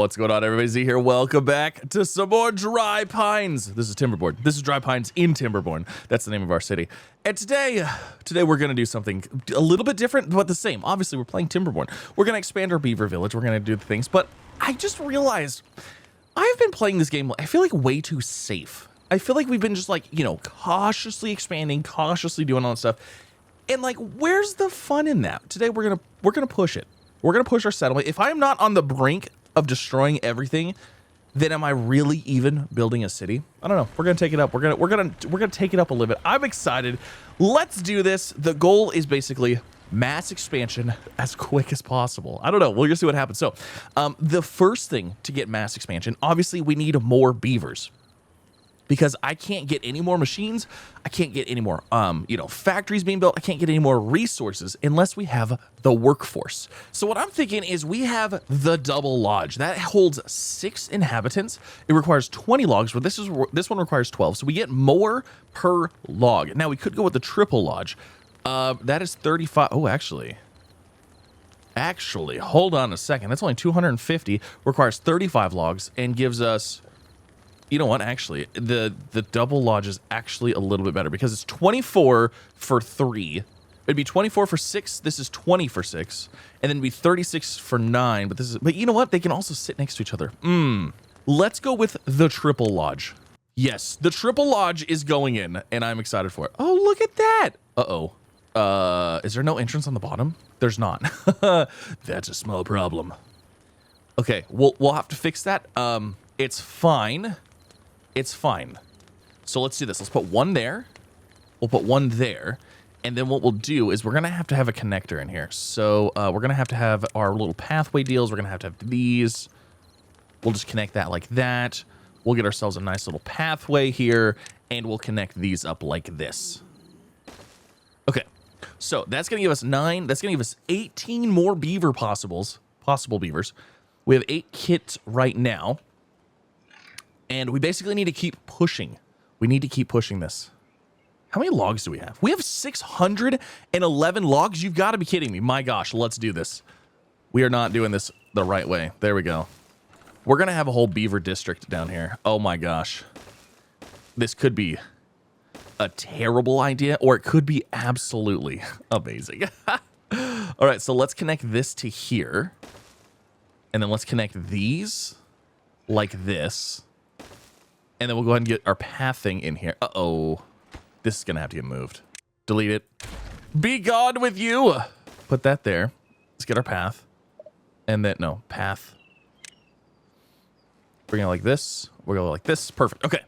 What's going on, everybody? Z here. Welcome back to some more Dry Pines. This is Timberborn. This is Dry Pines in Timberborn. That's the name of our city. And today we're going to do something a little bit different, but the same. Obviously, we're playing Timberborn. We're going to expand our Beaver village. We're going to do the things. But I just realized I've been playing this game, I feel like, way too safe. I feel like we've been just like, you know, cautiously expanding, cautiously doing all that stuff. And like, where's the fun in that? Today we're gonna push it. We're gonna push our settlement. If I'm not on the brink of destroying everything, then am I really even building a city? I don't know. We're gonna take it up. We're gonna take it up a little bit. I'm excited. Let's do this. The goal is basically mass expansion as quick as possible. I don't know. We'll just see what happens. So, the first thing to get mass expansion, obviously, we need more beavers. Because I can't get any more machines, I can't get any more, factories being built, I can't get any more resources unless we have the workforce. So what I'm thinking is we have the double lodge. That holds 6 inhabitants. It requires 20 logs, but this one requires 12. So we get more per log. Now we could go with the triple lodge. That is 35. Oh, actually, hold on a second. That's only 250, requires 35 logs, and gives us... You know what, actually, the double lodge is actually a little bit better because it's 24 for 3. It'd be 24 for 6. This is 20 for 6. And then it'd be 36 for 9. But you know what? They can also sit next to each other. Let's go with the triple lodge. Yes, the triple lodge is going in, and I'm excited for it. Oh, look at that. Uh-oh. Is there no entrance on the bottom? There's not. That's a small problem. Okay, we'll have to fix that. It's fine. It's fine. So let's do this. Let's put one there. We'll put one there. And then what we'll do is we're going to have a connector in here. So we're going to have our little pathway deals. We're going to have these. We'll just connect that like that. We'll get ourselves a nice little pathway here. And we'll connect these up like this. Okay. So that's going to give us 9. That's going to give us 18 more beaver possible beavers. We have 8 kits right now. And we basically need to keep pushing. We need to keep pushing this. How many logs do we have? We have 611 logs. You've got to be kidding me. My gosh, let's do this. We are not doing this the right way. There we go. We're going to have a whole beaver district down here. Oh my gosh. This could be a terrible idea, or it could be absolutely amazing. All right, so let's connect this to here. And then let's connect these like this. And then we'll go ahead and get our pathing in here. Uh-oh. This is going to have to get moved. Delete it. Be gone with you. Put that there. Let's get our path. And then, no, path. Bring it like this. We'll go like this. Perfect. Okay.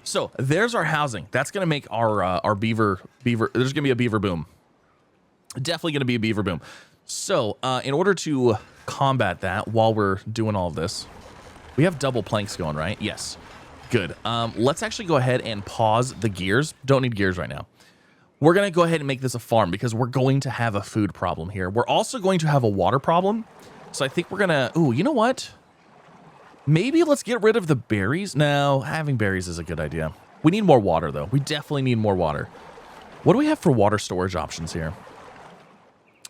So there's our housing. That's going to make our beaver. There's going to be a beaver boom. Definitely going to be a beaver boom. So in order to combat that while we're doing all of this, we have double planks going, right? Yes. Good. Let's actually go ahead and pause the gears. Don't need gears right now. We're going to go ahead and make this a farm because we're going to have a food problem here. We're also going to have a water problem. So I think we're going to... Ooh, you know what? Maybe let's get rid of the berries. No, having berries is a good idea. We need more water, though. We definitely need more water. What do we have for water storage options here?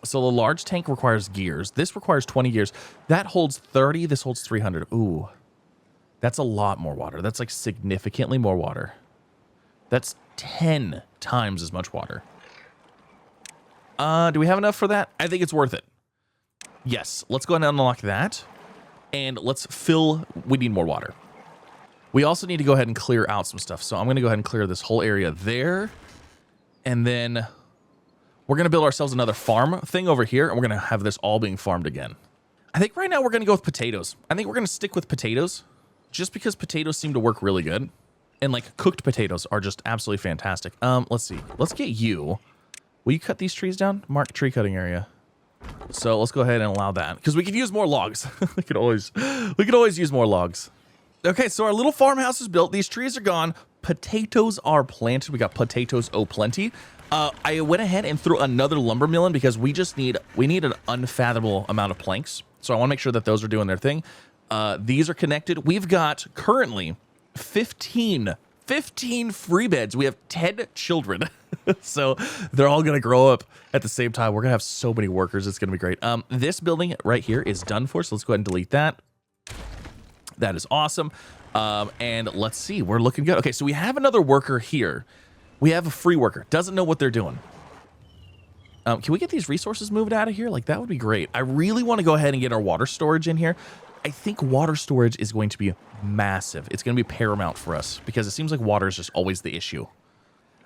So the large tank requires gears. This requires 20 gears. That holds 30. This holds 300. Ooh. That's a lot more water. That's like significantly more water. That's 10 times as much water. Do we have enough for that? I think it's worth it. Yes. Let's go ahead and unlock that. And let's fill... We need more water. We also need to go ahead and clear out some stuff. So I'm going to go ahead and clear this whole area there. And then we're going to build ourselves another farm thing over here. And we're going to have this all being farmed again. I think right now we're going to go with potatoes. I think we're going to stick with potatoes. Just because potatoes seem to work really good. And like cooked potatoes are just absolutely fantastic. Let's see. Let's get you. Will you cut these trees down? Mark tree cutting area. So let's go ahead and allow that. Because we could use more logs. we could always use more logs. Okay, so our little farmhouse is built. These trees are gone. Potatoes are planted. We got potatoes plenty. I went ahead and threw another lumber mill in because we need an unfathomable amount of planks. So I want to make sure that those are doing their thing. These are connected. We've got currently 15 free beds. We have 10 children. So they're all going to grow up at the same time. We're going to have so many workers. It's going to be great. This building right here is done for. So let's go ahead and delete that. That is awesome. And let's see, we're looking good. Okay, so we have another worker here. We have a free worker. Doesn't know what they're doing. Can we get these resources moved out of here? Like, that would be great. I really want to go ahead and get our water storage in here. I think water storage is going to be massive. It's going to be paramount for us because it seems like water is just always the issue.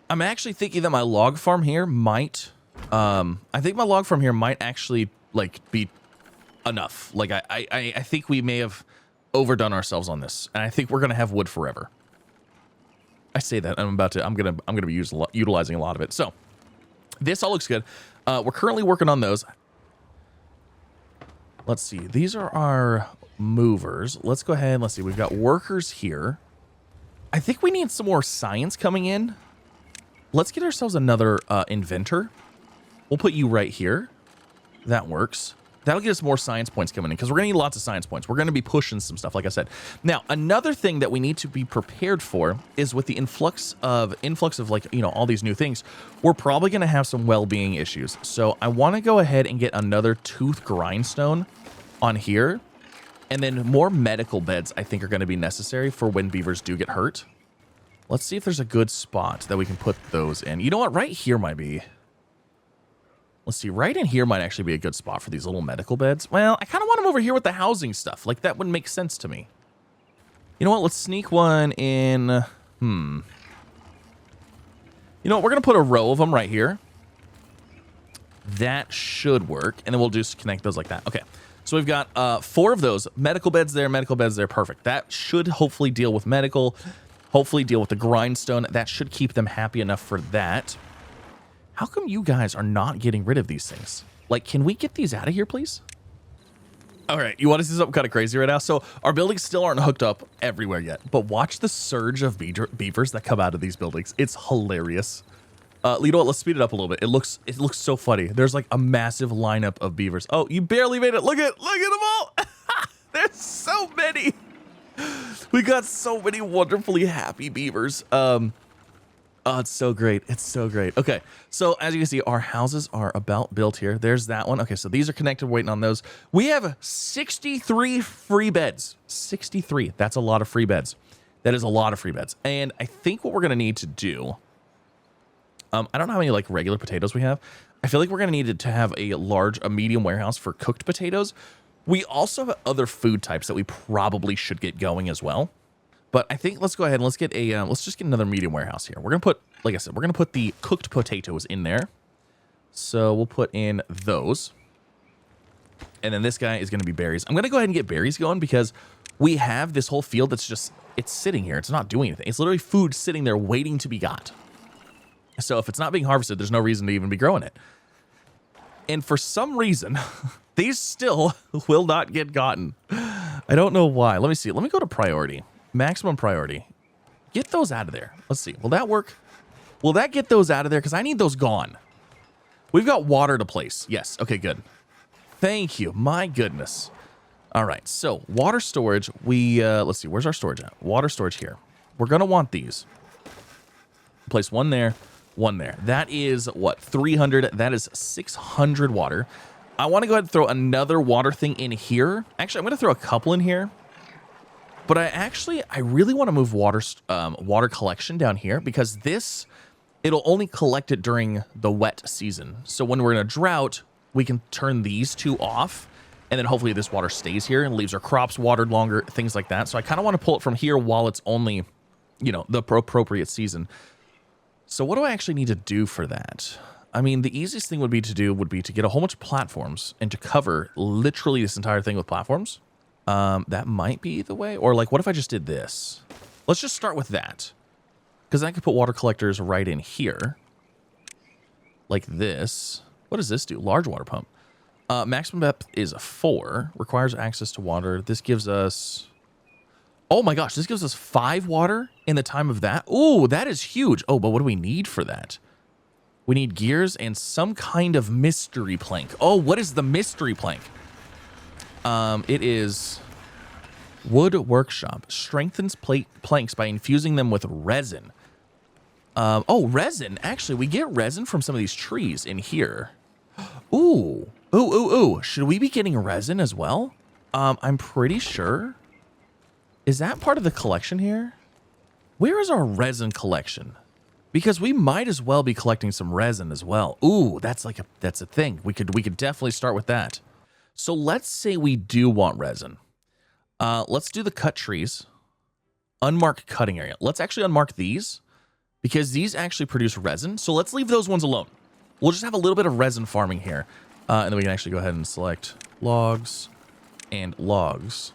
I'm actually thinking that my log farm here might... I think my log farm here might actually, like, be enough. Like, I think we may have overdone ourselves on this, and I think we're going to have wood forever. I say that, I'm going to be utilizing a lot of it. So, this all looks good. We're currently working on those. Let's see. These are our movers. Let's go ahead and let's see. We've got workers here. I think we need some more science coming in. Let's get ourselves another inventor. We'll put you right here. That works. That'll get us more science points coming in because we're going to need lots of science points. We're going to be pushing some stuff, like I said. Now, another thing that we need to be prepared for is with the influx of like, you know, all these new things, we're probably going to have some well-being issues. So I want to go ahead and get another tooth grindstone on here. And then more medical beds, I think, are going to be necessary for when beavers do get hurt. Let's see if there's a good spot that we can put those in. You know what? Right here might be... Let's see, right in here might actually be a good spot for these little medical beds. Well, I kind of want them over here with the housing stuff. Like, that would make sense to me. You know what? Let's sneak one in. You know what? We're going to put a row of them right here. That should work. And then we'll just connect those like that. Okay. So we've got 4 of those. Medical beds there, medical beds there. Perfect. That should hopefully deal with medical. Hopefully deal with the grindstone. That should keep them happy enough for that. How come you guys are not getting rid of these things? Like, can we get these out of here, please? All right, you want to see something kind of crazy right now? So our buildings still aren't hooked up everywhere yet, but watch the surge of beavers that come out of these buildings. It's hilarious. You know what? Let's speed it up a little bit. It looks so funny. There's like a massive lineup of beavers. Oh, you barely made it. Look at them all. There's so many. We got so many wonderfully happy beavers. Oh, it's so great. It's so great. Okay, so as you can see, our houses are about built here. There's that one. Okay, so these are connected, waiting on those. We have 63 free beds. 63. That's a lot of free beds. That is a lot of free beds. And I think what we're going to need to do... I don't know how many, like, regular potatoes we have. I feel like we're going to need to have a medium warehouse for cooked potatoes. We also have other food types that we probably should get going as well. But I think let's go ahead and let's get a, let's just get another medium warehouse here. We're going to put, like I said, we're going to put the cooked potatoes in there. So we'll put in those. And then this guy is going to be berries. I'm going to go ahead and get berries going because we have this whole field that's just, it's sitting here. It's not doing anything. It's literally food sitting there waiting to be got. So if it's not being harvested, there's no reason to even be growing it. And for some reason, these still will not get gotten. I don't know why. Let me see. Let me go to priority. Maximum priority. Get those out of there. Let's see. Will that work? Will that get those out of there? Because I need those gone. We've got water to place. Yes. Okay, good. Thank you. My goodness. All right. So water storage. Let's see. Where's our storage at? Water storage here. We're going to want these. Place one there, one there. That is what? 300. That is 600 water. I want to go ahead and throw another water thing in here. Actually, I'm going to throw a couple in here. But I really want to move water collection down here because it'll only collect it during the wet season. So when we're in a drought, we can turn these 2 off, and then hopefully this water stays here and leaves our crops watered longer, things like that. So I kind of want to pull it from here while it's only, you know, the appropriate season. So what do I actually need to do for that? I mean, the easiest thing would be to get a whole bunch of platforms and to cover literally this entire thing with platforms. That might be the way. Or like, what if I just did this? Let's just start with that. Because I could put water collectors right in here. Like this. What does this do? Large water pump. Maximum depth is 4. Requires access to water. This gives us... Oh my gosh, this gives us 5 water in the time of that. Ooh, that is huge. Oh, but what do we need for that? We need gears and some kind of mystery plank. Oh, what is the mystery plank? It is wood workshop. Strengthens planks by infusing them with resin. Oh, resin. Actually, we get resin from some of these trees in here. Ooh. Ooh. Should we be getting resin as well? I'm pretty sure. Is that part of the collection here? Where is our resin collection? Because we might as well be collecting some resin as well. Ooh, that's a thing. We could definitely start with that. So let's say we do want resin. Let's do the cut trees. Unmarked cutting area. Let's actually unmark these because these actually produce resin. So let's leave those ones alone. We'll just have a little bit of resin farming here. And then we can actually go ahead and select logs and logs.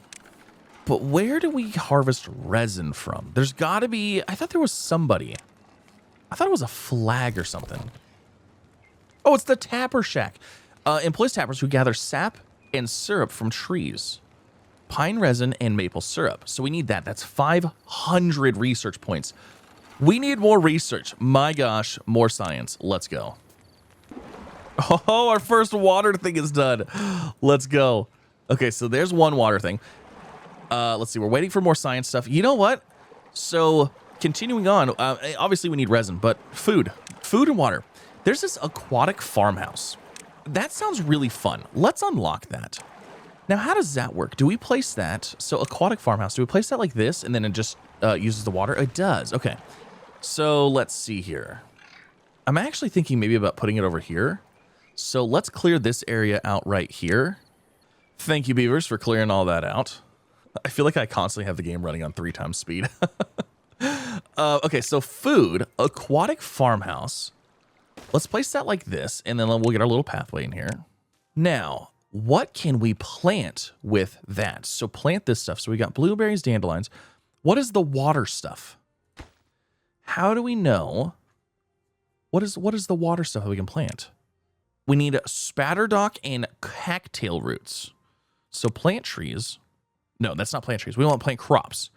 But where do we harvest resin from? There's got to be... I thought there was somebody. I thought it was a flag or something. Oh, it's the tapper shack. Employs tappers who gather sap and syrup from trees. Pine resin and maple syrup. So we need that. That's 500 research points. We need more research. My gosh, more science. Let's go. Oh, our first water thing is done. Let's go. Okay, so there's one water thing. Let's see. We're waiting for more science stuff. You know what? So continuing on, obviously we need resin, but food and water. There's this aquatic farmhouse. That sounds really fun. Let's unlock that. Now, how does that work? Do we place that? So aquatic farmhouse, do we place that like this and then it just uses the water? It does. Okay. So let's see here. I'm actually thinking maybe about putting it over here. So let's clear this area out right here. Thank you, Beavers, for clearing all that out. I feel like I constantly have the game running on 3 times speed. Okay, so food, aquatic farmhouse. Let's place that like this, and then we'll get our little pathway in here. Now, what can we plant with that? So plant this stuff. So we got blueberries, dandelions. What is the water stuff? How do we know? What is the water stuff that we can plant? We need spatterdock and cattail roots. So plant trees. No, that's not plant trees. We want to plant crops.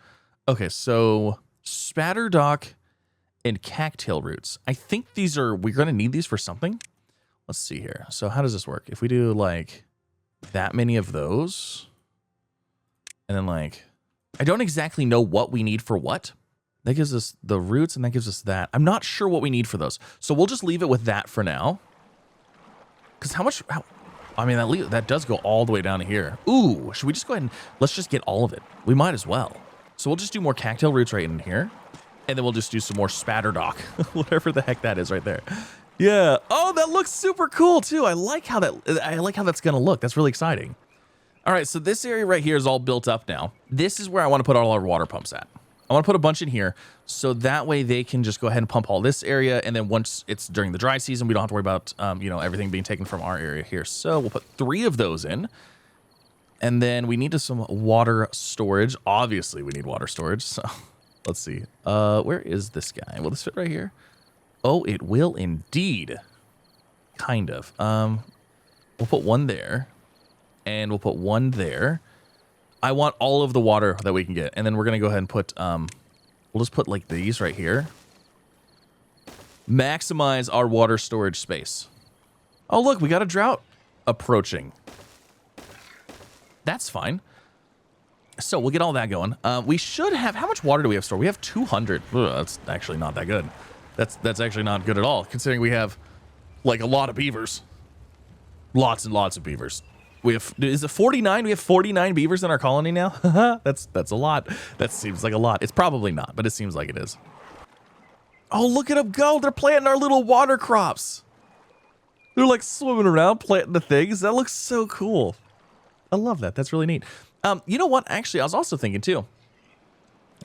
Okay, so spatterdock and cattail roots. I think we're going to need these for something. Let's see here. So how does this work? If we do like that many of those, and then like, I don't exactly know what we need for what. That gives us the roots and that gives us that. I'm not sure what we need for those. So we'll just leave it with that for now. Because I mean, that does go all the way down to here. Ooh, should we just go ahead and let's just get all of it? We might as well. So we'll just do more cattail roots right in here. And then we'll just do some more spatterdock, whatever the heck that is right there. Yeah. Oh, that looks super cool too. I like how that's going to look. That's really exciting. All right. So this area right here is all built up now. This is where I want to put all our water pumps at. I want to put a bunch in here so that way they can just go ahead and pump all this area. And then once it's during the dry season, we don't have to worry about, everything being taken from our area here. So we'll put 3 of those in. And then we need some water storage. Obviously, we need water storage. So let's see. Where is this guy? Will this fit right here? Oh, it will indeed. Kind of. We'll put one there. And we'll put one there. I want all of the water that we can get. And then we're going to go ahead and put, we'll just put like these right here. Maximize our water storage space. Oh, look, we got a drought approaching. That's fine. So we'll get all that going. We should have, how much water do we have stored? We have 200. Ugh, that's actually not that good. That's actually not good at all, considering we have like a lot of beavers. Lots and lots of beavers. We have, is it 49? We have 49 beavers in our colony now. That's a lot. That seems like a lot. It's probably not, but it seems like it is. Oh, look at them go. They're planting our little water crops. They're like swimming around, planting the things. That looks so cool. I love that. That's really neat. You know what? Actually, I was also thinking too,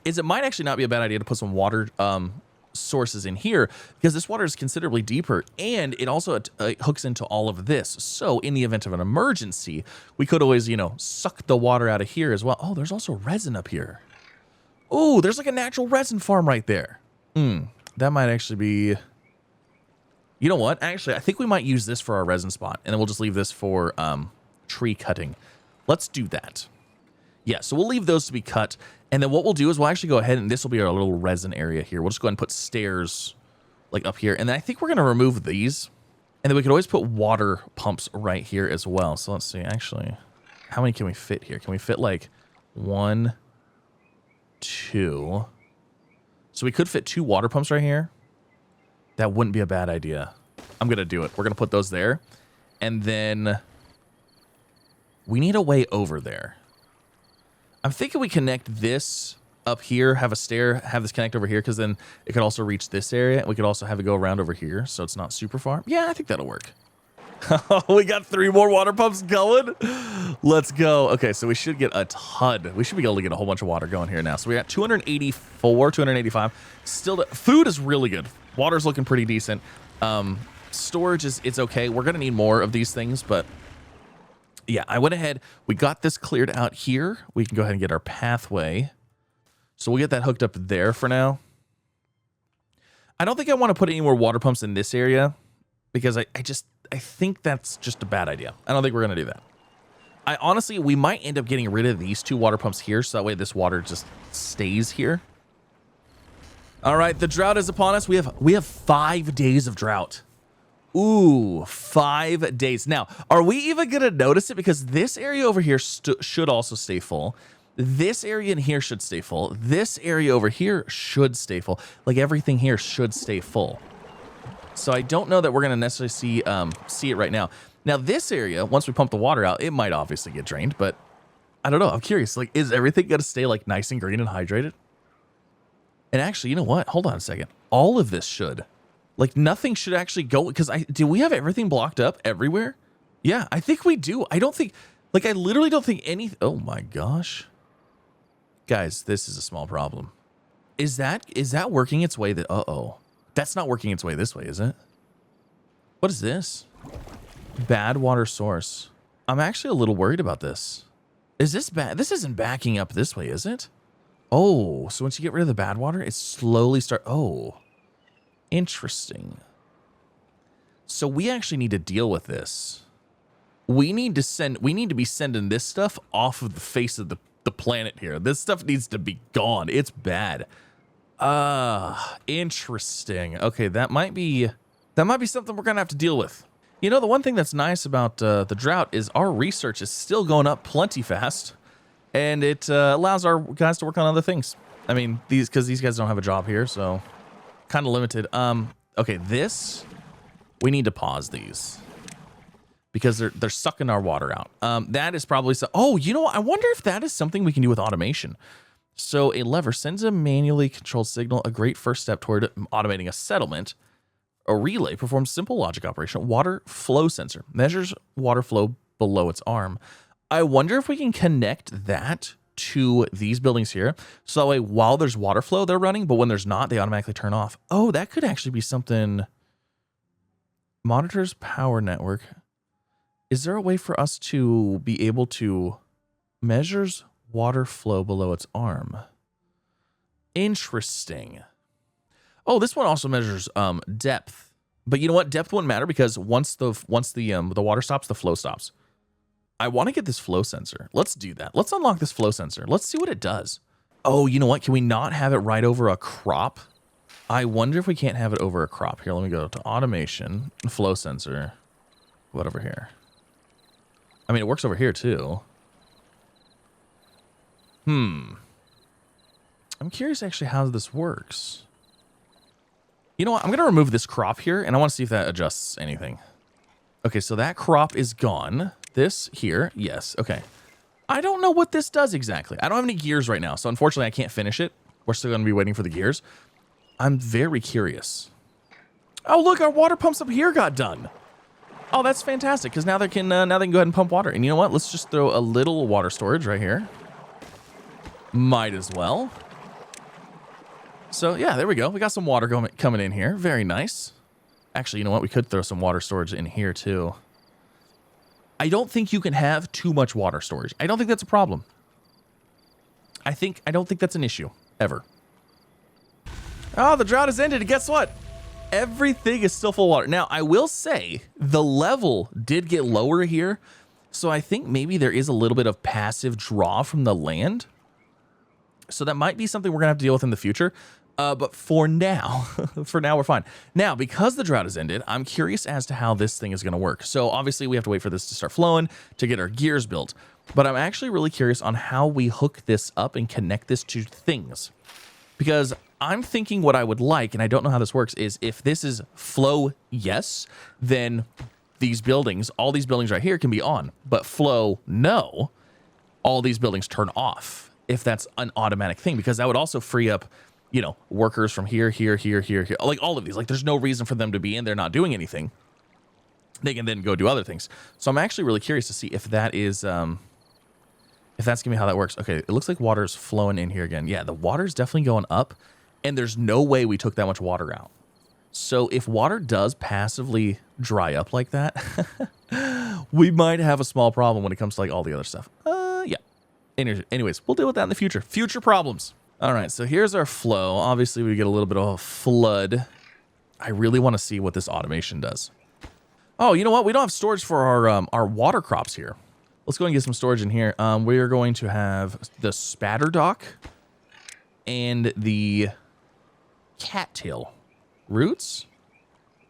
is it might actually not be a bad idea to put some water sources in here, because this water is considerably deeper and it also hooks into all of this. So in the event of an emergency, we could always, suck the water out of here as well. Oh, there's also resin up here. Oh, there's like a natural resin farm right there. That might actually be, you know what? Actually, I think we might use this for our resin spot, and then we'll just leave this for tree cutting. Let's do that. Yeah, so we'll leave those to be cut. And then what we'll do is we'll actually go ahead, and this will be our little resin area here. We'll just go ahead and put stairs like up here. And then I think we're going to remove these. And then we could always put water pumps right here as well. So let's see, actually, how many can we fit here? Can we fit like 1, 2? So we could fit 2 water pumps right here. That wouldn't be a bad idea. I'm going to do it. We're going to put those there. And then we need a way over there. I'm thinking we connect this up here, have a stair, have this connect over here, because then it could also reach this area. We could also have it go around over here, so it's not super far. Yeah, I think that'll work. We got 3 more water pumps going. Let's go. Okay, so we should get a ton. We should be able to get a whole bunch of water going here now. So we got 284, 285. Still, food is really good. Water's looking pretty decent. Storage is, it's okay. We're going to need more of these things, but yeah, I went ahead. We got this cleared out here. We can go ahead and get our pathway. So we'll get that hooked up there for now. I don't think I want to put any more water pumps in this area because I think that's just a bad idea. I don't think we're going to do that. I honestly, we might end up getting rid of these 2 water pumps here, so that way this water just stays here. All right, the drought is upon us. We have 5 days of drought. Ooh, 5 days. Now, are we even going to notice it? Because this area over here should also stay full. This area in here should stay full. This area over here should stay full. Like everything here should stay full. So I don't know that we're going to necessarily see it right now. Now, this area, once we pump the water out, it might obviously get drained, but I don't know. I'm curious. Like, is everything going to stay like nice and green and hydrated? And actually, you know what? Hold on a second. All of this should. Like, nothing should actually go, because do we have everything blocked up everywhere? Yeah, I think we do. I don't think, like, I literally don't think any, oh my gosh. Guys, this is a small problem. Is that working its way that, uh-oh. That's not working its way this way, is it? What is this? Badwater source. I'm actually a little worried about this. Is this bad? This isn't backing up this way, is it? Oh, so once you get rid of the bad water, it slowly oh. Interesting. So we actually need to deal with this. We need to be sending this stuff off of the face of the planet here. This stuff needs to be gone. It's bad. Interesting. Okay, that might be something we're gonna have to deal with. You know, the one thing that's nice about the drought is our research is still going up plenty fast, and it allows our guys to work on other things. I mean, because these guys don't have a job here, so kind of limited. Okay, we need to pause these because they're sucking our water out. That is probably so. Oh, you know what? I wonder if that is something we can do with automation. So a lever sends a manually controlled signal, a great first step toward automating a settlement. A relay performs simple logic operation. Water flow sensor measures water flow below its arm. I wonder if we can connect that to these buildings here. So that way, while there's water flow, they're running, but when there's not, they automatically turn off. Oh, that could actually be something. Monitors power network. Is there a way for us to be able to measures water flow below its arm? Interesting. Oh, this one also measures depth. But you know what? Depth wouldn't matter because once the water stops, the flow stops. I want to get this flow sensor. Let's do that. Let's unlock this flow sensor. Let's see what it does. Oh, you know what? Can we not have it right over a crop? I wonder if we can't have it over a crop. Here, let me go to automation, flow sensor. What over here? I mean, it works over here too. I'm curious actually how this works. You know what? I'm going to remove this crop here, and I want to see if that adjusts anything. Okay, so that crop is gone. This here, yes. Okay. I don't know what this does exactly. I don't have any gears right now, so unfortunately I can't finish it. We're still going to be waiting for the gears. I'm very curious. Oh, look, our water pumps up here got done. Oh, that's fantastic, because now they can go ahead and pump water. And you know what? Let's just throw a little water storage right here. Might as well. So, yeah, there we go. We got some water coming in here. Very nice. Actually, you know what? We could throw some water storage in here, too. I don't think you can have too much water storage. I don't think that's a problem. I don't think that's an issue, ever. Oh, the drought has ended. And guess what? Everything is still full of water. Now, I will say the level did get lower here. So I think maybe there is a little bit of passive draw from the land. So that might be something we're going to have to deal with in the future. But for now, we're fine. Now, because the drought has ended, I'm curious as to how this thing is going to work. So obviously we have to wait for this to start flowing to get our gears built. But I'm actually really curious on how we hook this up and connect this to things. Because I'm thinking what I would like, and I don't know how this works, is if this is flow, yes, then these buildings, all these buildings right here can be on. But flow, no, all these buildings turn off. if that's an automatic thing, because that would also free up, you know, workers from here, like all of these. Like there's no reason for them to be in there not doing anything. They can then go do other things. So I'm actually really curious to see if that is, if that's gonna be how that works. Okay, it looks like water's flowing in here again. Yeah, the water's definitely going up, and there's no way we took that much water out. So if water does passively dry up like that, we might have a small problem when it comes to like all the other stuff. Yeah. Anyways, we'll deal with that in the future. Future problems. All right, so here's our flow. Obviously, we get a little bit of a flood. I really want to see what this automation does. Oh, you know what? We don't have storage for our water crops here. Let's go and get some storage in here. We are going to have the spatter dock and the cattail roots.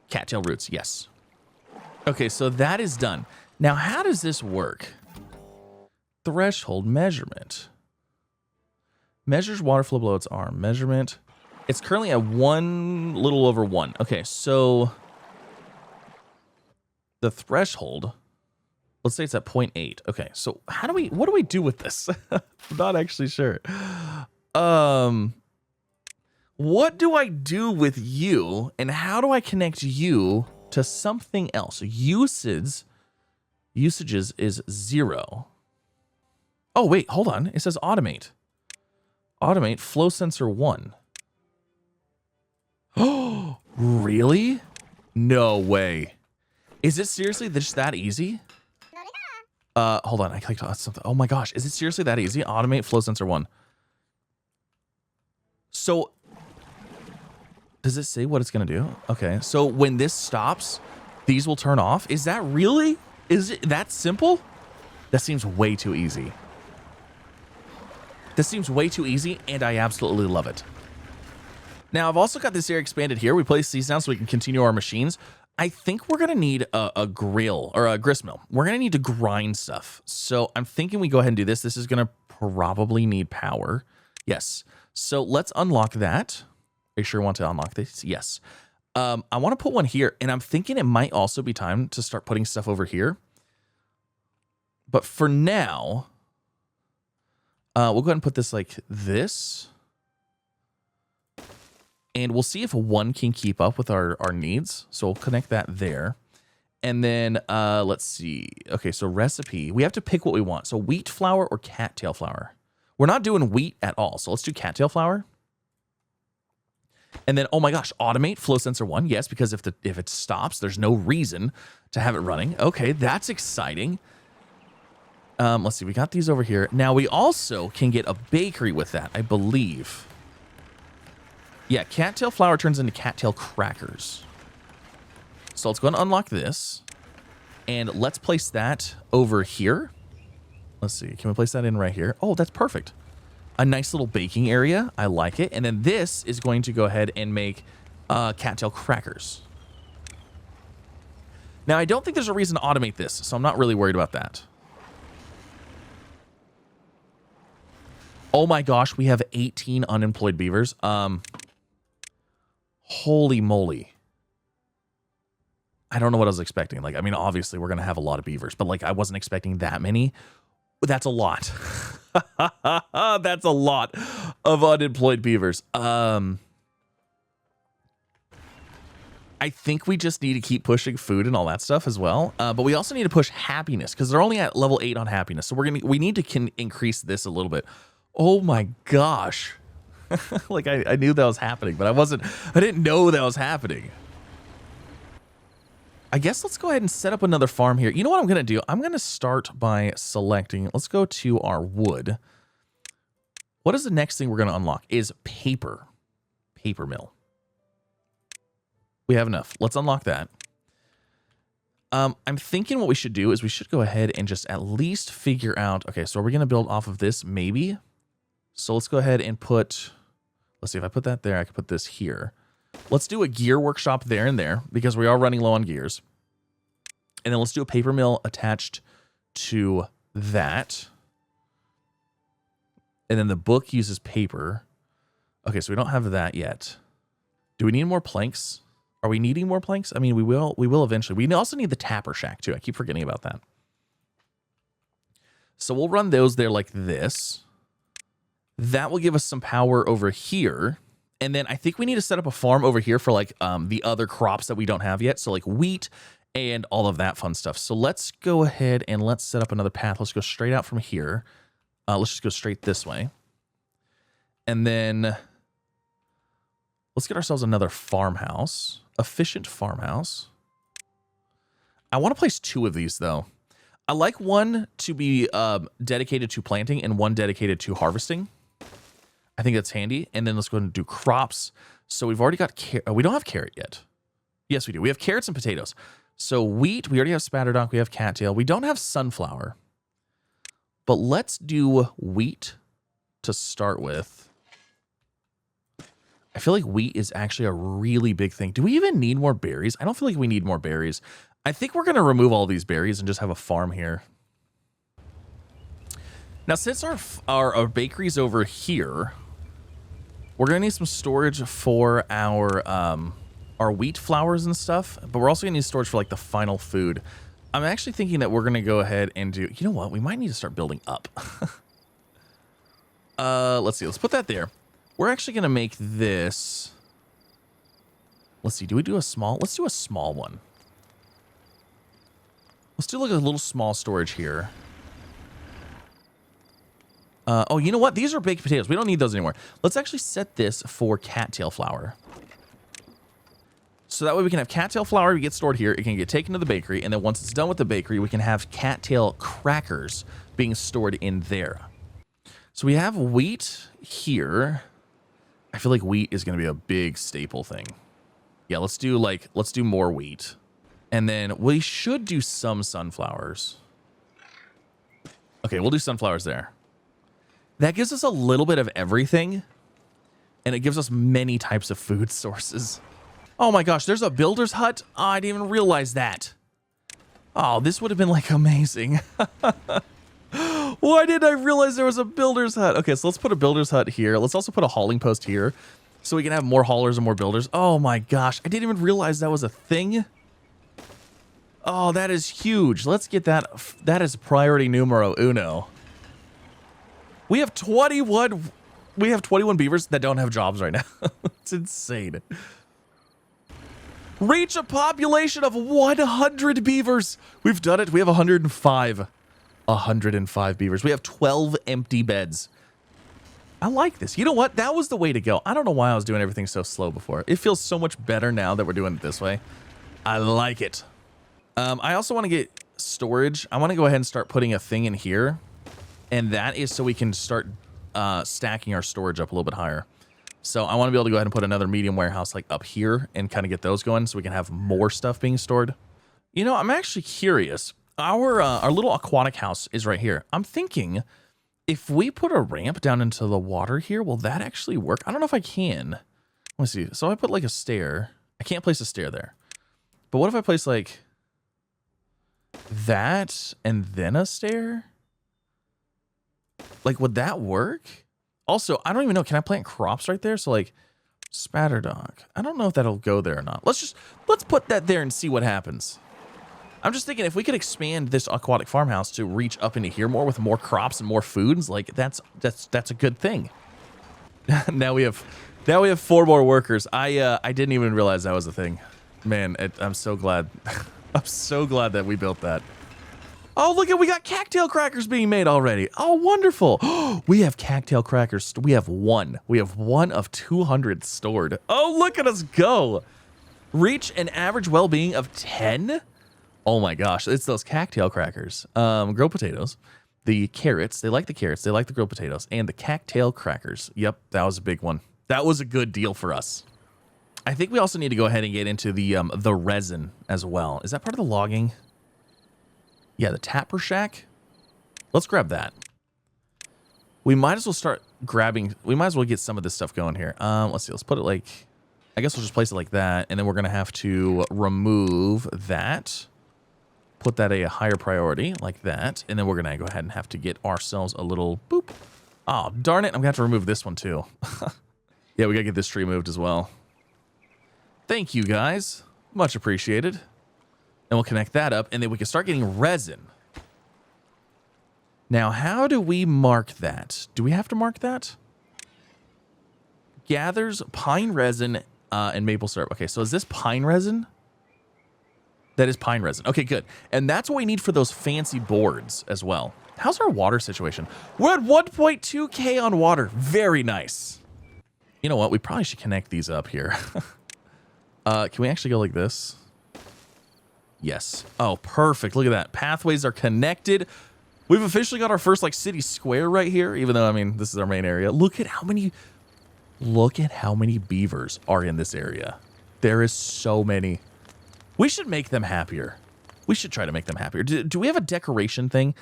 Cattail roots, yes. Okay, so that is done. Now, how does this work? Threshold measurement. Measures water flow below its arm. Measurement. It's currently at little over 1. Okay, so the threshold, let's say it's at 0.8. Okay, so what do we do with this? I'm not actually sure. What do I do with you, and how do I connect you to something else? Usages is 0. Oh, wait, hold on. It says automate. Automate flow sensor 1. Oh, really? No way. Is it seriously just that easy? Hold on. I clicked on something. Oh my gosh. Is it seriously that easy? Automate flow sensor 1. So, does it say what it's going to do? Okay. So when this stops, these will turn off. Is that really? Is it that simple? That seems way too easy. This seems way too easy, and I absolutely love it. Now, I've also got this area expanded here. We place these down so we can continue our machines. I think we're going to need a grill or a grist mill. We're going to need to grind stuff. So I'm thinking we go ahead and do this. This is going to probably need power. Yes. So let's unlock that. Are you sure you want to unlock this? Yes. I want to put one here, and I'm thinking it might also be time to start putting stuff over here. But for now, we'll go ahead and put this like this. And we'll see if 1 can keep up with our needs. So we'll connect that there. And then let's see. Okay, so recipe. We have to pick what we want. So wheat flour or cattail flour. We're not doing wheat at all. So let's do cattail flour. And then, oh my gosh, automate flow sensor 1. Yes, because if it stops, there's no reason to have it running. Okay, that's exciting. Let's see. We got these over here. Now we also can get a bakery with that, I believe. Yeah, cattail flour turns into cattail crackers. So let's go and unlock this. And let's place that over here. Let's see. Can we place that in right here? Oh, that's perfect. A nice little baking area. I like it. And then this is going to go ahead and make cattail crackers. Now, I don't think there's a reason to automate this, so I'm not really worried about that. Oh my gosh, we have 18 unemployed beavers. Holy moly. I don't know what I was expecting. Like, I mean, obviously we're going to have a lot of beavers, but like I wasn't expecting that many. That's a lot. That's a lot of unemployed beavers. I think we just need to keep pushing food and all that stuff as well. But we also need to push happiness because they're only at level 8 on happiness. So we need to increase this a little bit. Oh my gosh. Like I knew that was happening, but I didn't know that was happening. I guess let's go ahead and set up another farm here. You know what I'm going to do? I'm going to start by selecting, let's go to our wood. What is the next thing we're going to unlock is paper mill. We have enough. Let's unlock that. I'm thinking what we should do is we should go ahead and just at least figure out, okay, so are we going to build off of this? Maybe. So let's go ahead and put, let's see if I put that there, I can put this here. Let's do a gear workshop there and there because we are running low on gears. And then let's do a paper mill attached to that. And then the book uses paper. Okay, so we don't have that yet. Do we need more planks? Are we needing more planks? I mean, we will eventually. We also need the tapper shack too. I keep forgetting about that. So we'll run those there like this. That will give us some power over here. And then I think we need to set up a farm over here for like the other crops that we don't have yet. So like wheat and all of that fun stuff. So let's go ahead and let's set up another path. Let's go straight out from here. Let's just go straight this way. And then let's get ourselves another farmhouse. Efficient farmhouse. I want to place 2 of these though. I like one to be dedicated to planting and one dedicated to harvesting. I think that's handy. And then let's go ahead and do crops. So we've already got we don't have carrot yet. Yes, we do. We have carrots and potatoes. So wheat, we already have spatterdock. We have cattail. We don't have sunflower. But let's do wheat to start with. I feel like wheat is actually a really big thing. Do we even need more berries? I don't feel like we need more berries. I think we're going to remove all these berries and just have a farm here. Now, since our bakery's over here, we're going to need some storage for our wheat flours and stuff, but we're also going to need storage for like the final food. I'm actually thinking that we're going to go ahead and do, you know what? We might need to start building up. Let's see. Let's put that there. We're actually going to make this. Let's see. Do we do a small? Let's do a small one. Let's do like a little small storage here. Oh, you know what? These are baked potatoes. We don't need those anymore. Let's actually set this for cattail flour. So that way we can have cattail flour we get stored here. It can get taken to the bakery. And then once it's done with the bakery, we can have cattail crackers being stored in there. So we have wheat here. I feel like wheat is going to be a big staple thing. Yeah, let's do more wheat. And then we should do some sunflowers. Okay, we'll do sunflowers there. That gives us a little bit of everything. And it gives us many types of food sources. Oh my gosh, there's a builder's hut. Oh, I didn't even realize that. Oh, this would have been like amazing. Why didn't I realize there was a builder's hut? Okay, so let's put a builder's hut here. Let's also put a hauling post here so we can have more haulers and more builders. Oh my gosh, I didn't even realize that was a thing. Oh, that is huge. Let's get that. That is priority numero uno. We have 21 beavers that don't have jobs right now. It's insane. Reach a population of 100 beavers. We've done it. We have 105. 105 beavers. We have 12 empty beds. I like this. You know what? That was the way to go. I don't know why I was doing everything so slow before. It feels so much better now that we're doing it this way. I like it. I also want to get storage. I want to go ahead and start putting a thing in here. And that is so we can start stacking our storage up a little bit higher. So I want to be able to go ahead and put another medium warehouse like up here and kind of get those going so we can have more stuff being stored. You know, I'm actually curious. Our little aquatic house is right here. I'm thinking if we put a ramp down into the water here, will that actually work? I don't know if I can. Let's see. So I put like a stair. I can't place a stair there. But what if I place like that and then a stair? Like, would that work? Also, I don't even know. Can I plant crops right there? So like spatterdock. I don't know if that'll go there or not. Let's put that there and see what happens. I'm just thinking if we could expand this aquatic farmhouse to reach up into here more with more crops and more foods, like that's a good thing. now we have 4 more workers. I didn't even realize that was a thing. Man, I'm so glad. I'm so glad that we built that. Oh, look at, we got cattail crackers being made already. Oh, wonderful. We have cattail crackers. We have one. We have 1 of 200 stored. Oh, look at us go. Reach an average well-being of 10. Oh my gosh, it's those cattail crackers. Grilled potatoes, the carrots. They like the carrots. They like the grilled potatoes and the cattail crackers. Yep, that was a big one. That was a good deal for us. I think we also need to go ahead and get into the resin as well. Is that part of the logging? Yeah, the tapper shack. Let's grab that. We might as well start grabbing. We might as well get some of this stuff going here. Let's see. Let's put it like, I guess we'll just place it like that. And then we're going to have to remove that. Put that a higher priority like that. And then we're going to go ahead and have to get ourselves a little boop. Oh, darn it. I'm going to have to remove this one too. Yeah, we got to get this tree moved as well. Thank you guys. Much appreciated. And we'll connect that up, and then we can start getting resin. Now, how do we mark that? Do we have to mark that? Gathers pine resin and maple syrup. Okay, so is this pine resin? That is pine resin. Okay, good. And that's what we need for those fancy boards as well. How's our water situation? We're at 1.2K on water. Very nice. You know what? We probably should connect these up here. Can we actually go like this? Yes. Oh, perfect. Look at that. Pathways are connected. We've officially got our first like city square right here, even though, I mean, this is our main area. Look at how many beavers are in this area. There is so many. We should make them happier. We should try to make them happier. Do we have a decoration thing?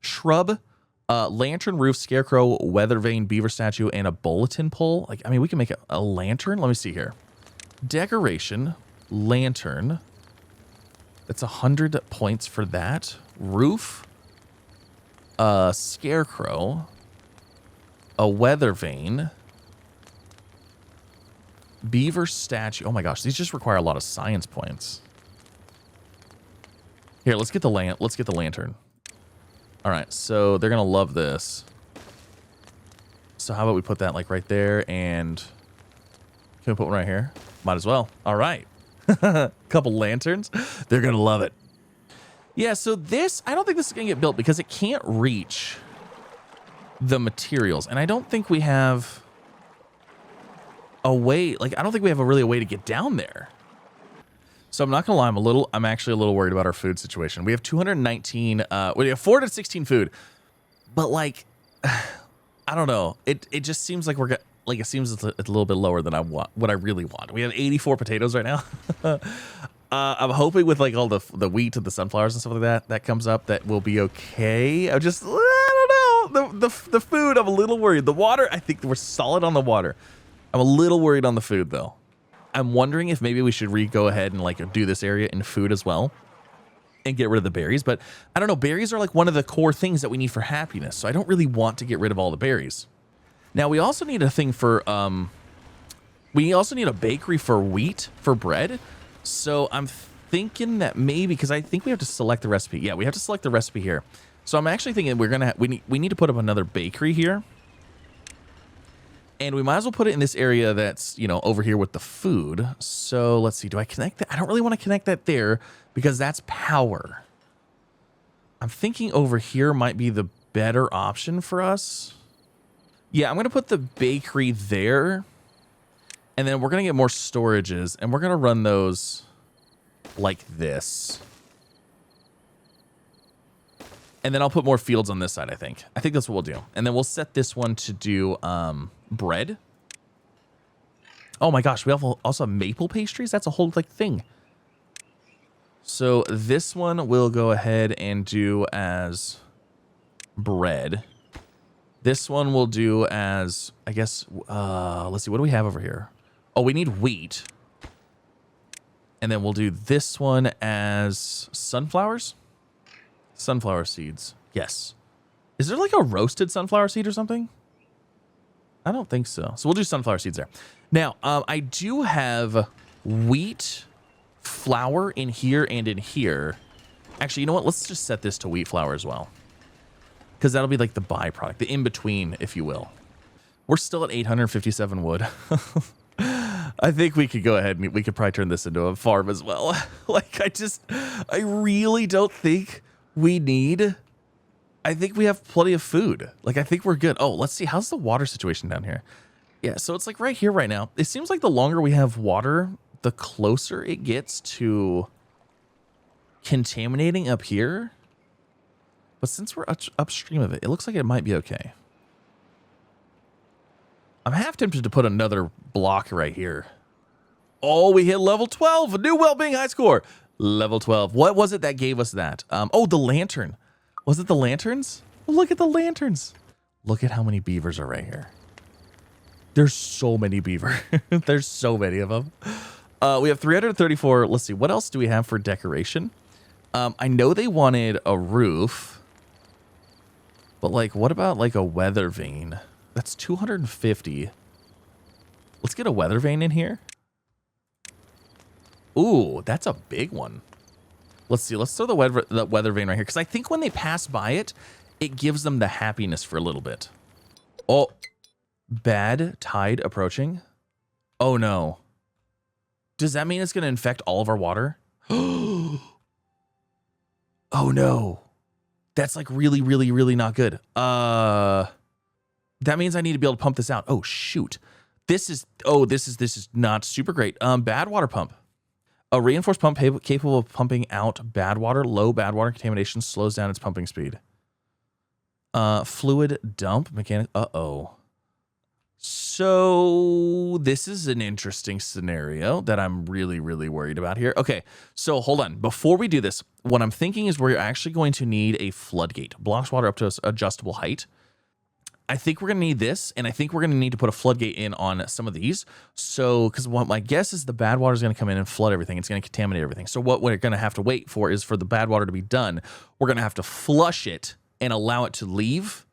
Shrub, lantern, roof, scarecrow, weather vane, beaver statue, and a bulletin pole. Like, I mean, we can make a lantern. Let me see here. Decoration, lantern. It's 100 points for that. Roof, scarecrow, a weather vane, beaver statue. Oh my gosh, these just require a lot of science points. Here, let's get the lantern. All right, so they're gonna love this. So how about we put that like right there, and can we put one right here? Might as well. All right. Couple lanterns. They're gonna love it. Yeah, so this, I don't think this is gonna get built because it can't reach the materials. And I don't think we have a way, like, I don't think we have really a way to get down there. So I'm not gonna lie, I'm actually a little worried about our food situation. We have 219, we have 416 food, but like, I don't know. It just seems like it seems it's a little bit lower than I want, what I really want. We have 84 potatoes right now. I'm hoping with like all the wheat and the sunflowers and stuff like that comes up, that will be okay. I don't know. The food, I'm a little worried. The water, I think we're solid on the water. I'm a little worried on the food though. I'm wondering if maybe we should go ahead and like do this area in food as well and get rid of the berries. But I don't know, berries are like one of the core things that we need for happiness. So I don't really want to get rid of all the berries. Now we also need a thing for, we also need a bakery for wheat, for bread. So I'm thinking that maybe, because I think we have to select the recipe. Yeah, we have to select the recipe here. So I'm actually thinking we need to put up another bakery here. And we might as well put it in this area that's, you know, over here with the food. So let's see, do I connect that? I don't really want to connect that there because that's power. I'm thinking over here might be the better option for us. Yeah, I'm going to put the bakery there. And then we're going to get more storages. And we're going to run those like this. And then I'll put more fields on this side, I think. I think that's what we'll do. And then we'll set this one to do bread. Oh my gosh, we also have maple pastries. That's a whole like thing. So this one we'll go ahead and do as bread. This one we'll do as, I guess, let's see, what do we have over here? Oh, we need wheat. And then we'll do this one as sunflowers. Sunflower seeds. Yes. Is there like a roasted sunflower seed or something? I don't think so. So we'll do sunflower seeds there. Now, I do have wheat flour in here and in here. Actually, you know what? Let's just set this to wheat flour as well. Because that'll be like the byproduct, the in-between, if you will. We're still at 857 wood. I think we could go ahead and we could probably turn this into a farm as well. Like, I really don't think we need, I think we have plenty of food. Like, I think we're good. Oh, let's see. How's the water situation down here? Yeah, so it's like right here right now. It seems like the longer we have water, the closer it gets to contaminating up here. But since we're upstream of it, it looks like it might be okay. I'm half tempted to put another block right here. Oh, we hit level 12. A new well-being high score. Level 12. What was it that gave us that? Oh, the lantern. Was it the lanterns? Look at the lanterns. Look at how many beavers are right here. There's so many beaver. There's so many of them. We have 334. Let's see. What else do we have for decoration? I know they wanted a roof. But like, what about like a weather vane? That's 250. Let's get a weather vane in here. Ooh, that's a big one. Let's see. Let's throw the weather vane right here. Because I think when they pass by it, it gives them the happiness for a little bit. Oh, bad tide approaching. Oh no. Does that mean it's going to infect all of our water? Oh no. That's like really, really, really not good. That means I need to be able to pump this out. Oh shoot. This is not super great. Badwater pump. A reinforced pump capable of pumping out bad water. Low bad water contamination slows down its pumping speed. Fluid dump mechanic. Uh-oh. So this is an interesting scenario that I'm really, really worried about here. Okay, so hold on. Before we do this, what I'm thinking is we're actually going to need a floodgate. Blocks water up to an adjustable height. I think we're going to need this, and I think we're going to need to put a floodgate in on some of these. So, because what my guess is the bad water is going to come in and flood everything. It's going to contaminate everything. So what we're going to have to wait for is for the bad water to be done. We're going to have to flush it and allow it to leave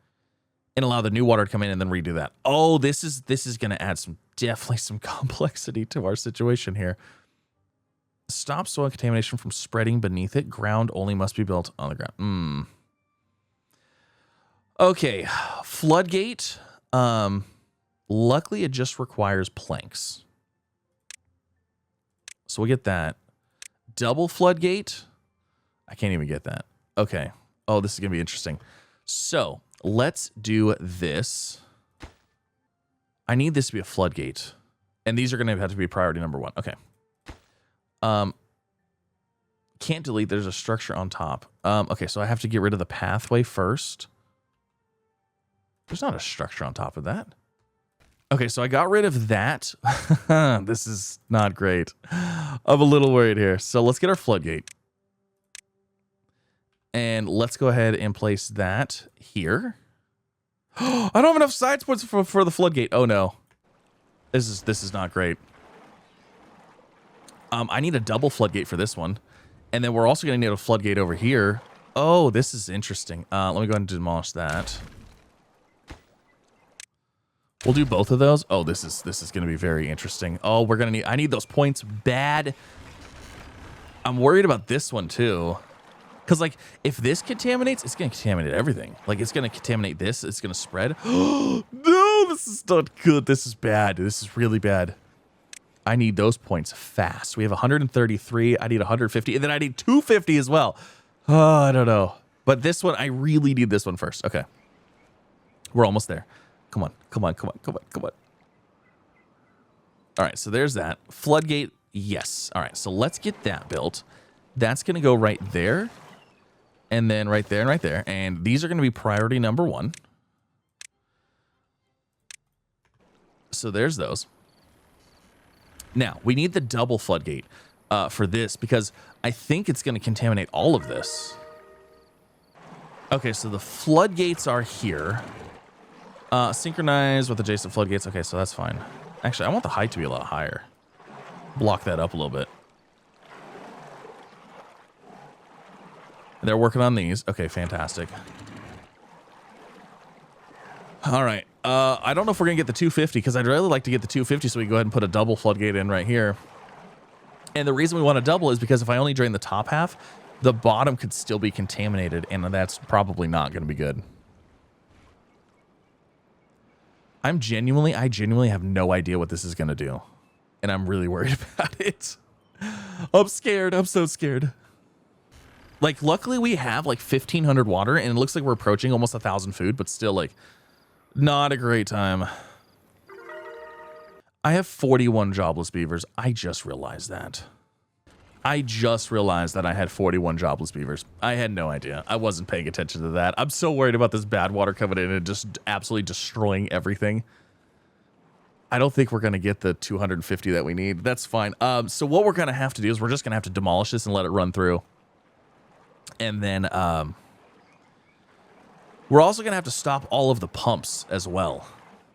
and allow the new water to come in and then redo that. Oh, this is going to add definitely some complexity to our situation here. Stop soil contamination from spreading beneath it. Ground only must be built on the ground. Okay, floodgate. Luckily, it just requires planks. So we'll get that. Double floodgate. I can't even get that. Okay. Oh, this is going to be interesting. So let's do this. I need this to be a floodgate. And these are going to have to be priority number 1. Okay. Can't delete. There's a structure on top. Okay, so I have to get rid of the pathway first. There's not a structure on top of that. Okay, so I got rid of that. This is not great. I'm a little worried here. So let's get our floodgate. And let's go ahead and place that here. I don't have enough side points for the floodgate. Oh no. This is not great. I need a double floodgate for this one. And then we're also going to need a floodgate over here. Oh, this is interesting. Let me go ahead and demolish that. We'll do both of those. Oh, this is going to be very interesting. Oh, I need those points bad. I'm worried about this one too. Because like if this contaminates, it's going to contaminate everything. Like it's going to contaminate this. It's going to spread. No, this is not good. This is bad. This is really bad. I need those points fast. We have 133. I need 150. And then I need 250 as well. Oh, I don't know. But this one, I really need this one first. Okay. We're almost there. Come on, come on, come on, come on, come on. All right, so there's that. Floodgate, yes. All right, so let's get that built. That's going to go right there. And then right there and right there. And these are going to be priority number 1. So there's those. Now, we need the double floodgate for this because I think it's going to contaminate all of this. Okay, so the floodgates are here. Synchronize with adjacent floodgates. Okay, so that's fine. Actually, I want the height to be a lot higher. Block that up a little bit. They're working on these. Okay, fantastic. All right. I don't know if we're going to get the 250 because I'd really like to get the 250 so we can go ahead and put a double floodgate in right here. And the reason we want a double is because if I only drain the top half, the bottom could still be contaminated, and that's probably not going to be good. I genuinely have no idea what this is going to do. And I'm really worried about it. I'm scared. I'm so scared. Like, luckily we have like 1,500 water and it looks like we're approaching almost 1,000 food, but still like not a great time. I have 41 jobless beavers. I just realized that. I just realized that I had 41 jobless beavers. I had no idea. I wasn't paying attention to that. I'm so worried about this bad water coming in and just absolutely destroying everything. I don't think we're going to get the 250 that we need. That's fine. So what we're going to have to do is we're just going to have to demolish this and let it run through. And then we're also going to have to stop all of the pumps as well,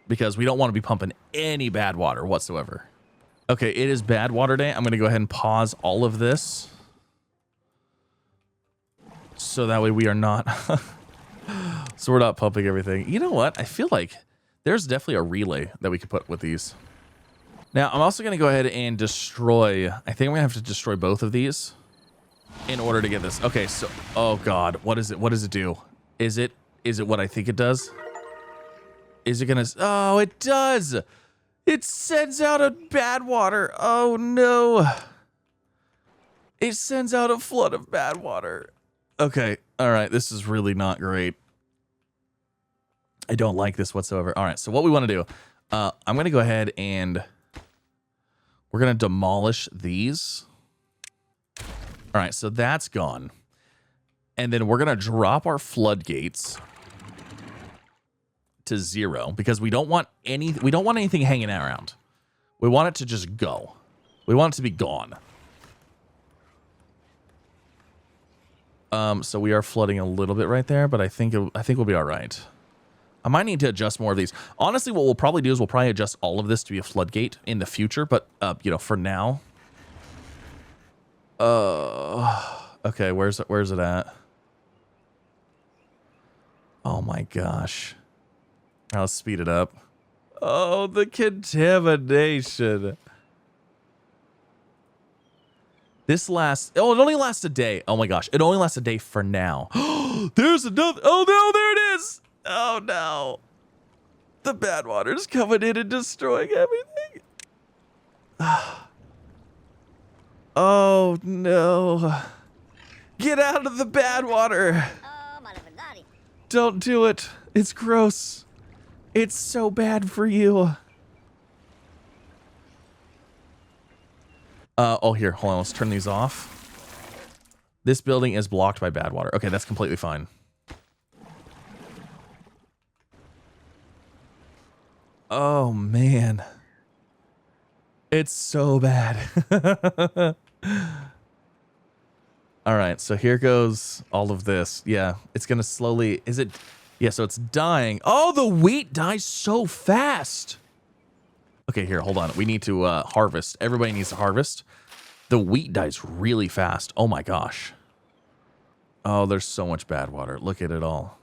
because we don't want to be pumping any bad water whatsoever. Okay, it is bad water day. I'm going to go ahead and pause all of this. So that way we are not... so we're not pumping everything. You know what? I feel like there's definitely a relay that we could put with these. Now, I'm also going to go ahead and destroy... I think I'm going to have to destroy both of these in order to get this. Okay, so... Oh, God. What is it? What does it do? Is it what I think it does? Is it going to... Oh, it does! It sends out a bad water. Oh no. It sends out a flood of bad water. Okay. All right. This is really not great. I don't like this whatsoever. All right. So what we want to do, I'm going to go ahead and we're going to demolish these. All right. So that's gone. And then we're going to drop our floodgates to 0 because we don't want anything hanging around. We want it to just go. We want it to be gone. So we are flooding a little bit right there, but I think we'll be all right. I might need to adjust more of these. Honestly, what we'll probably do is we'll probably adjust all of this to be a floodgate in the future, but you know, for now. Okay, where's it at? Oh my gosh. I'll speed it up. Oh, the contamination. This lasts, oh, it only lasts a day. Oh my gosh, it only lasts a day for now. There's another, oh no, there it is. Oh no. The bad water's coming in and destroying everything. Oh no. Get out of the bad water. Don't do it. It's gross. It's so bad for you. Oh, here, hold on. Let's turn these off. This building is blocked by bad water. Okay, that's completely fine. Oh, man. It's so bad. All right, so here goes all of this. Yeah, it's going to slowly... Is it... Yeah, so it's dying. Oh, the wheat dies so fast. Okay, here, hold on. We need to harvest. Everybody needs to harvest. The wheat dies really fast. Oh my gosh. Oh, there's so much bad water. Look at it all.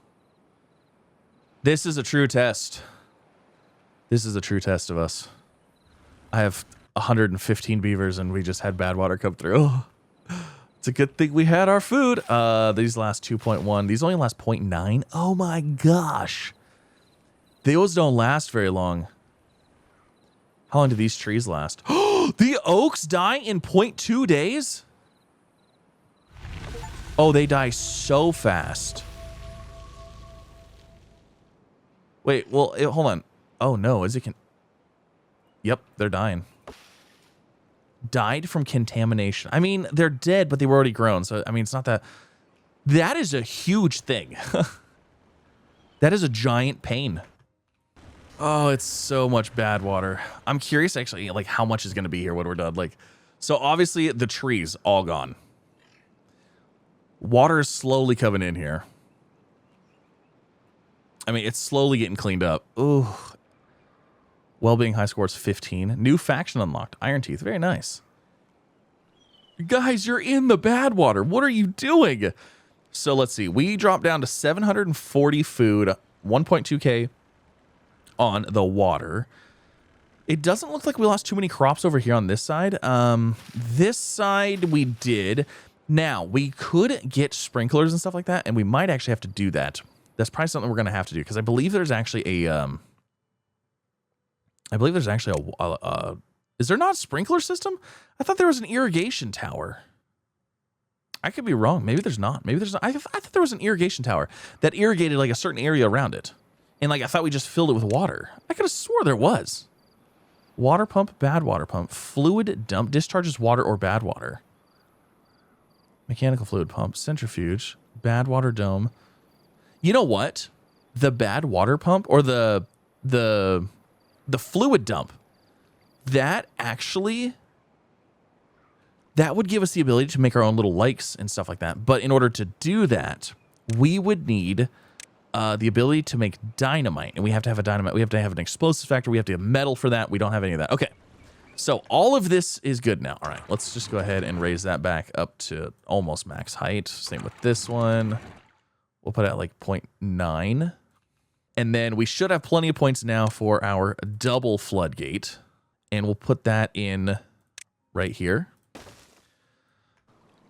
This is a true test. This is a true test of us. I have 115 beavers and we just had bad water come through. Oh, it's a good thing we had our food. These last 2.1. These only last 0.9. Oh my gosh. Those don't last very long. How long do these trees last? The oaks die in 0.2 days? Oh, they die so fast. Wait, well, hold on. Oh, no. Is it... Yep, they're dying. Died from contamination. I mean, they're dead, but they were already grown. So, I mean, it's not that... That is a huge thing. That is a giant pain. Oh, it's so much bad water. I'm curious, actually, like, how much is going to be here when we're done. Like, so, obviously, the trees, all gone. Water is slowly coming in here. I mean, it's slowly getting cleaned up. Ooh. Well-being high score is 15. New faction unlocked. Iron Teeth. Very nice. Guys, you're in the bad water. What are you doing? So, let's see. We dropped down to 740 food, 1.2k on the water. It doesn't look like we lost too many crops over here on this side. This side we did. Now, we could get sprinklers and stuff like that, and we might actually have to do that. That's probably something we're going to have to do, because I believe there's actually a... is there not a sprinkler system? I thought there was an irrigation tower. I could be wrong. Maybe there's not. Maybe there's not. I thought there was an irrigation tower that irrigated like a certain area around it. And like I thought we just filled it with water. I could have swore there was. Water pump, bad water pump. Fluid dump discharges water or bad water. Mechanical fluid pump, centrifuge, bad water dome. You know what? The bad water pump or the fluid dump, that would give us the ability to make our own little lakes and stuff like that. But in order to do that, we would need the ability to make dynamite. And we have to have a dynamite. We have to have an explosive factor. We have to have metal for that. We don't have any of that. Okay. So all of this is good now. All right. Let's just go ahead and raise that back up to almost max height. Same with this one. We'll put it at like 0.9. And then we should have plenty of points now for our double floodgate. And we'll put that in right here.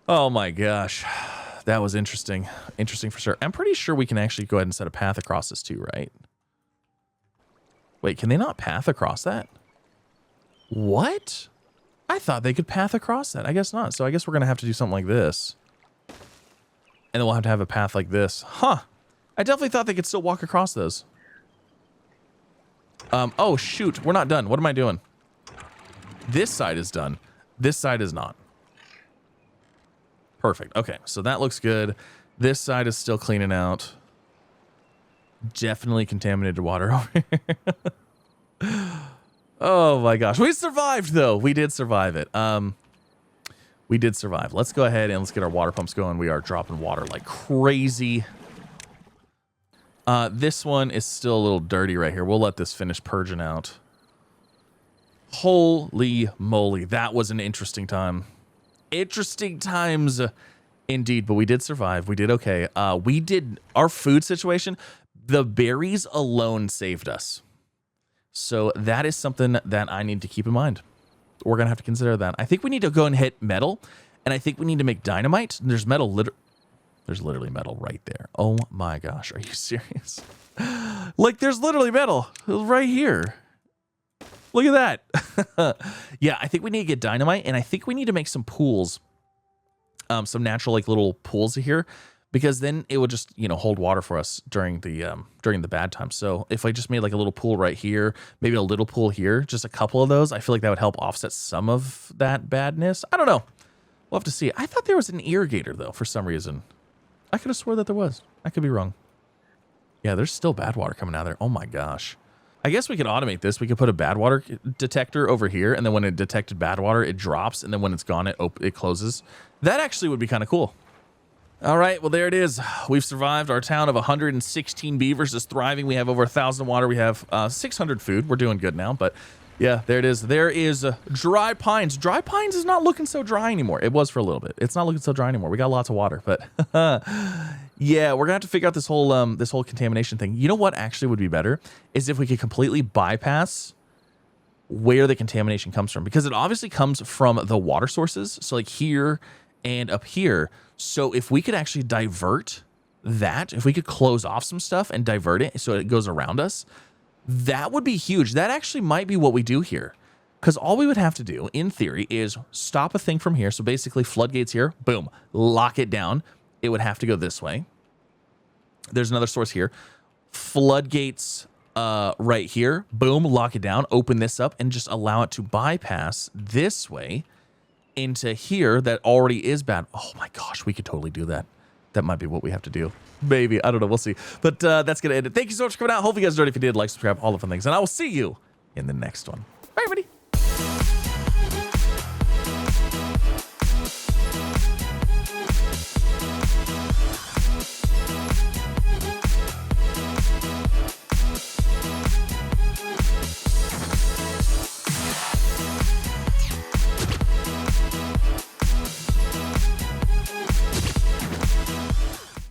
Oh my gosh. That was interesting. Interesting for sure. I'm pretty sure we can actually go ahead and set a path across this too, right? Wait, can they not path across that? What? I thought they could path across that. I guess not. So I guess we're going to have to do something like this. And then we'll have a path like this. Huh. I definitely thought they could still walk across those. Oh, shoot. We're not done. What am I doing? This side is done. This side is not. Perfect. Okay, so that looks good. This side is still cleaning out. Definitely contaminated water over here. Oh my gosh. We survived, though. We did survive it. We did survive. Let's go ahead and let's get our water pumps going. We are dropping water like crazy. This one is still a little dirty right here. We'll let this finish purging out. Holy moly. That was an interesting time. Interesting times indeed, but we did survive. We did okay. We did our food situation. The berries alone saved us. So that is something that I need to keep in mind. We're going to have to consider that. I think we need to go and hit metal, and I think we need to make dynamite. There's metal, there's literally metal right there. Oh my gosh, are you serious? Like, there's literally metal right here. Look at that. Yeah, I think we need to get dynamite, and I think we need to make some pools. Some natural, like, little pools here, because then it would just, you know, hold water for us during the bad times. So if I just made like a little pool right here, maybe a little pool here, just a couple of those, I feel like that would help offset some of that badness. I don't know. We'll have to see. I thought there was an irrigator, though, for some reason. I could have swore that there was. I could be wrong. Yeah, there's still bad water coming out of there. Oh my gosh. I guess we could automate this. We could put a bad water detector over here, and then when it detected bad water, it drops, and then when it's gone, it closes. That actually would be kind of cool. All right, well, there it is. We've survived. Our town of 116 beavers is thriving. We have over 1,000 water. We have 600 food. We're doing good now, but yeah, there it is. There is dry pines. Dry pines is not looking so dry anymore. It was for a little bit. It's not looking so dry anymore. We got lots of water, but yeah, we're gonna have to figure out this whole contamination thing. You know what actually would be better is if we could completely bypass where the contamination comes from, because it obviously comes from the water sources. So like here and up here. So if we could actually divert that, if we could close off some stuff and divert it so it goes around us, that would be huge. That actually might be what we do here. Because all we would have to do, in theory, is stop a thing from here. So basically floodgates here, boom, lock it down. It would have to go this way. There's another source here. Floodgates right here, boom, lock it down, open this up, and just allow it to bypass this way into here that already is bad. Oh my gosh, we could totally do that. That might be what we have to do. Maybe. I don't know. We'll see. But that's going to end it. Thank you so much for coming out. Hope you guys enjoyed. If you did, like, subscribe, all the fun things. And I will see you in the next one. Bye, everybody.